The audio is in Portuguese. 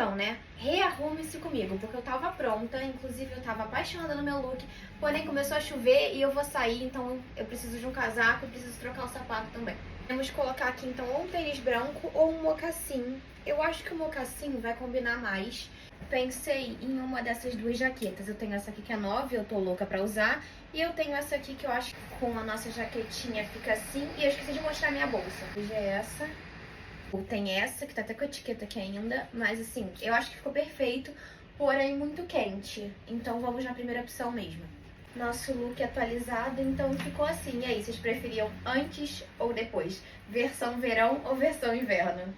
não, né? Rearrume-se comigo, porque eu tava pronta, inclusive eu tava apaixonada no meu look, porém começou a chover e eu vou sair, então eu preciso de um casaco e preciso trocar o sapato também. Vamos colocar aqui então ou um tênis branco ou um mocassim. Eu acho que o mocassim vai combinar mais. Pensei em uma dessas duas jaquetas. Eu tenho essa aqui que é nova, eu tô louca pra usar. E eu tenho essa aqui que eu acho que com a nossa jaquetinha fica assim. E eu esqueci de mostrar minha bolsa. Hoje é essa. Tem essa, que tá até com a etiqueta aqui ainda. Mas assim, eu acho que ficou perfeito, porém muito quente. Então vamos na primeira opção mesmo. Nosso look atualizado, então ficou assim. E aí, vocês preferiam antes ou depois? Versão verão ou versão inverno?